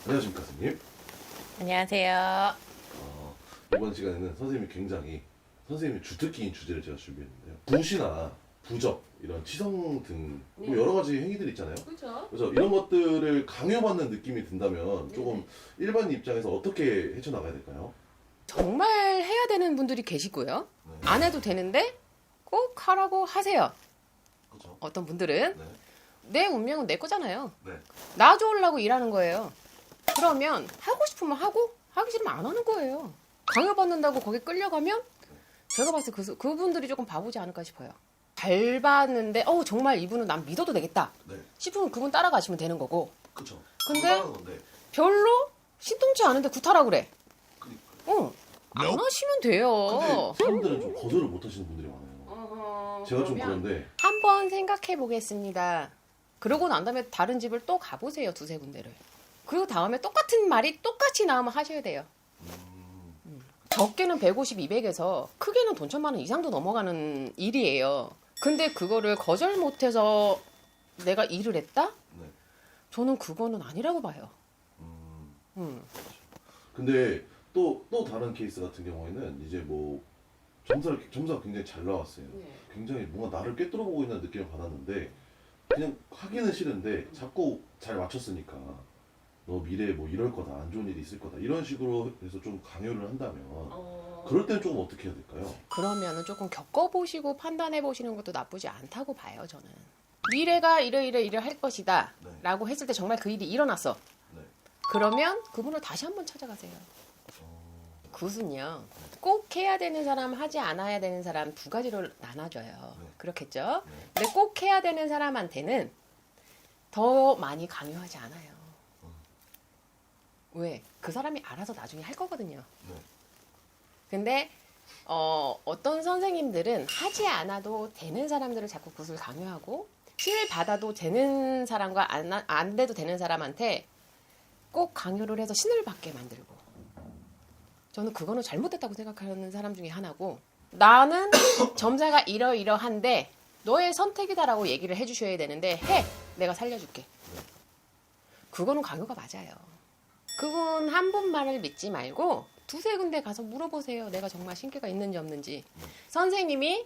안녕하십니까, 선생님. 안녕하세요. 이번 시간에는 선생님이 굉장히 선생님의 주특기인 주제를 제가 준비했는데요. 부시나 부적, 이런 치성 등 뭐 네. 여러 가지 행위들 있잖아요. 그렇죠. 그래서 이런 것들을 강요받는 느낌이 든다면 조금 네네. 일반 입장에서 어떻게 헤쳐나가야 될까요? 정말 해야 되는 분들이 계시고요. 네. 안 해도 되는데 꼭 하라고 하세요. 그렇죠. 어떤 분들은 네. 내 운명은 내 거잖아요. 네. 나 좋으려고 일하는 거예요. 그러면 하고 싶으면 하고 하기 싫으면 안 하는 거예요. 강요받는다고 거기 끌려가면 제가 봤을 때 그분들이 조금 바보지 않을까 싶어요. 밟았는데 정말 이분은 난 믿어도 되겠다 네. 싶으면 그분 따라가시면 되는 거고, 그렇죠. 근데 건데. 별로 신통치 않은데 구타라 그래. 그러니까. 안 하시면 돼요. 근데 사람들은 좀 거절을 못 하시는 분들이 많아요. 제가 좀 그런데. 한번 생각해 보겠습니다. 그러고 난 다음에 다른 집을 또 가보세요. 두세 군데를. 그 다음에 똑같은 말이 똑같이 나오면 하셔야 돼요. 적게는 150, 200에서 크게는 돈 1,000만 원 이상도 넘어가는 일이에요. 근데 그거를 거절 못해서 내가 일을 했다? 네. 저는 그거는 아니라고 봐요. 근데 또 다른 케이스 같은 경우에는 이제 뭐 점수가 굉장히 잘 나왔어요. 네. 굉장히 뭔가 나를 꿰뚫어보고 있는 느낌을 받았는데 그냥 하기는 싫은데 자꾸 잘 맞췄으니까 너 미래에 뭐 이럴 거다, 안 좋은 일이 있을 거다 이런 식으로 해서 좀 강요를 한다면 그럴 때는 조금 어떻게 해야 될까요? 그러면은 조금 겪어보시고 판단해보시는 것도 나쁘지 않다고 봐요, 저는. 미래가 이래 할 것이다 네. 라고 했을 때 정말 그 일이 일어났어. 네. 그러면 그분을 다시 한번 찾아가세요. 굿은요, 꼭 해야 되는 사람, 하지 않아야 되는 사람 두 가지로 나눠져요. 네. 그렇겠죠? 네. 근데 꼭 해야 되는 사람한테는 더 많이 강요하지 않아요. 왜? 그 사람이 알아서 나중에 할 거거든요. 네. 근데 어떤 선생님들은 하지 않아도 되는 사람들을 자꾸 굿을 강요하고, 실 받아도 되는 사람과 안 돼도 되는 사람한테 꼭 강요를 해서 신을 받게 만들고, 저는 그거는 잘못됐다고 생각하는 사람 중에 하나고, 나는 점사가 이러이러한데 너의 선택이다라고 얘기를 해주셔야 되는데 내가 살려줄게. 그거는 강요가 맞아요. 그분 한 분 말을 믿지 말고 두세 군데 가서 물어보세요. 내가 정말 신기가 있는지 없는지. 선생님이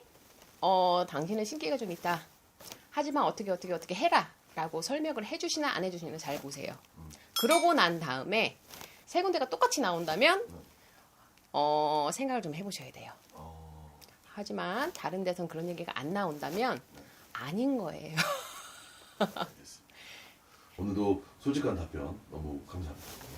당신은 신기가 좀 있다, 하지만 어떻게 해라 라고 설명을 해주시나 안 해주시나 잘 보세요. 그러고 난 다음에 세 군데가 똑같이 나온다면 생각을 좀 해보셔야 돼요. 하지만 다른 데선 그런 얘기가 안 나온다면 아닌 거예요. 알겠습니다. 오늘도 솔직한 답변 너무 감사합니다.